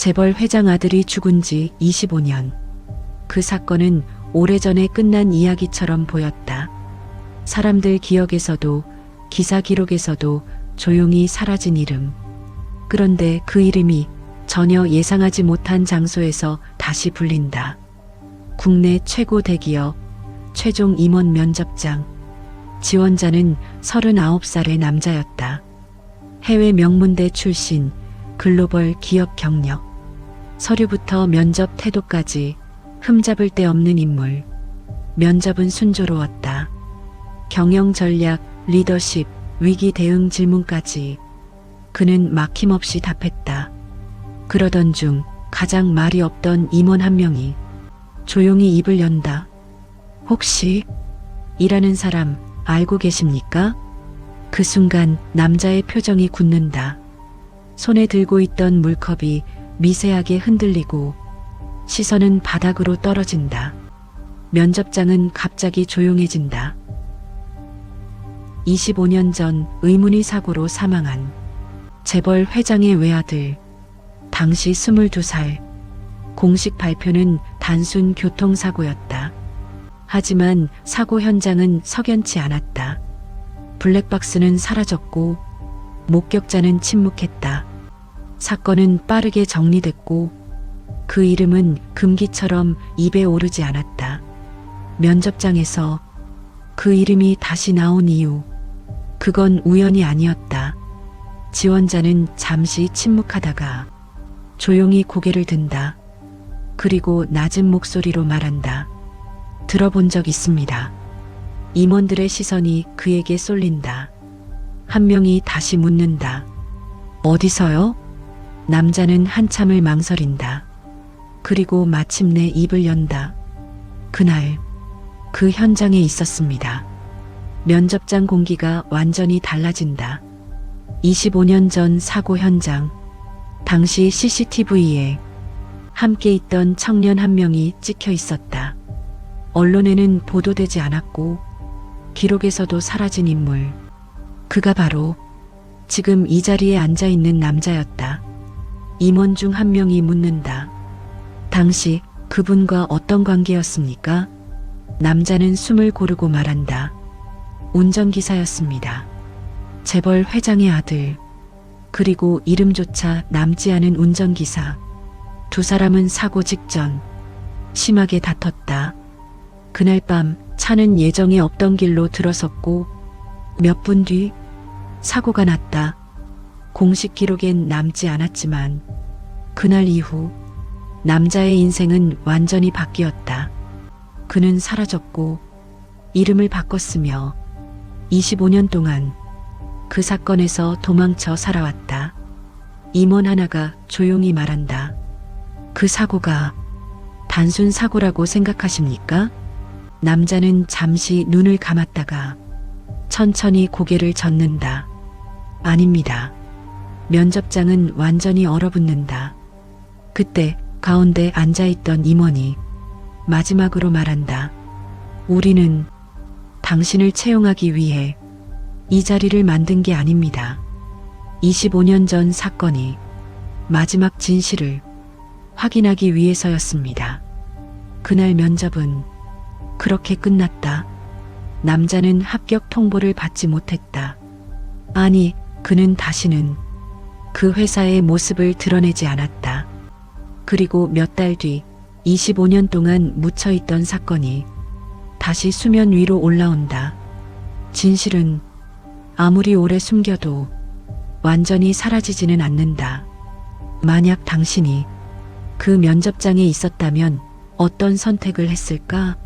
재벌 회장 아들이 죽은 지 25년. 그 사건은 오래전에 끝난 이야기처럼 보였다. 사람들 기억에서도 기사 기록에서도 조용히 사라진 이름. 그런데 그 이름이 전혀 예상하지 못한 장소에서 다시 불린다. 국내 최고 대기업 최종 임원 면접장. 지원자는 39살의 남자였다. 해외 명문대 출신, 글로벌 기업 경력. 서류부터 면접 태도까지 흠잡을 데 없는 인물. 면접은 순조로웠다. 경영 전략, 리더십, 위기 대응 질문까지 그는 막힘없이 답했다. 그러던 중 가장 말이 없던 임원 한 명이 조용히 입을 연다. 혹시 이라는 사람 알고 계십니까? 그 순간 남자의 표정이 굳는다. 손에 들고 있던 물컵이 미세하게 흔들리고 시선은 바닥으로 떨어진다. 면접장은 갑자기 조용해진다. 25년 전 의문의 사고로 사망한 재벌 회장의 외아들. 당시 22살. 공식 발표는 단순 교통사고였다. 하지만 사고 현장은 석연치 않았다. 블랙박스는 사라졌고 목격자는 침묵했다. 사건은 빠르게 정리됐고 그 이름은 금기처럼 입에 오르지 않았다. 면접장에서 그 이름이 다시 나온 이유. 그건 우연이 아니었다. 지원자는 잠시 침묵하다가 조용히 고개를 든다. 그리고 낮은 목소리로 말한다. 들어본 적 있습니다. 임원들의 시선이 그에게 쏠린다. 한 명이 다시 묻는다. 어디서요? 남자는 한참을 망설인다. 그리고 마침내 입을 연다. 그날 그 현장에 있었습니다. 면접장 공기가 완전히 달라진다. 25년 전 사고 현장. 당시 CCTV에 함께 있던 청년 한 명이 찍혀 있었다. 언론에는 보도되지 않았고 기록에서도 사라진 인물. 그가 바로 지금 이 자리에 앉아 있는 남자였다. 임원 중 한 명이 묻는다. 당시 그분과 어떤 관계였습니까? 남자는 숨을 고르고 말한다. 운전기사였습니다. 재벌 회장의 아들. 그리고 이름조차 남지 않은 운전기사. 두 사람은 사고 직전 심하게 다퉜다. 그날 밤 차는 예정에 없던 길로 들어섰고 몇 분 뒤 사고가 났다. 공식 기록엔 남지 않았지만 그날 이후 남자의 인생은 완전히 바뀌었다. 그는 사라졌고 이름을 바꿨으며 25년 동안 그 사건에서 도망쳐 살아왔다. 임원 하나가 조용히 말한다. 그 사고가 단순 사고라고 생각하십니까? 남자는 잠시 눈을 감았다가 천천히 고개를 젓는다. 아닙니다. 면접장은 완전히 얼어붙는다. 그때 가운데 앉아있던 임원이 마지막으로 말한다. 우리는 당신을 채용하기 위해 이 자리를 만든 게 아닙니다. 25년 전 사건이 마지막 진실을 확인하기 위해서였습니다. 그날 면접은 그렇게 끝났다. 남자는 합격 통보를 받지 못했다. 아니, 그는 다시는 그 회사의 모습을 드러내지 않았다. 그리고 몇 달 뒤 25년 동안 묻혀있던 사건이 다시 수면 위로 올라온다. 진실은 아무리 오래 숨겨도 완전히 사라지지는 않는다. 만약 당신이 그 면접장에 있었다면 어떤 선택을 했을까?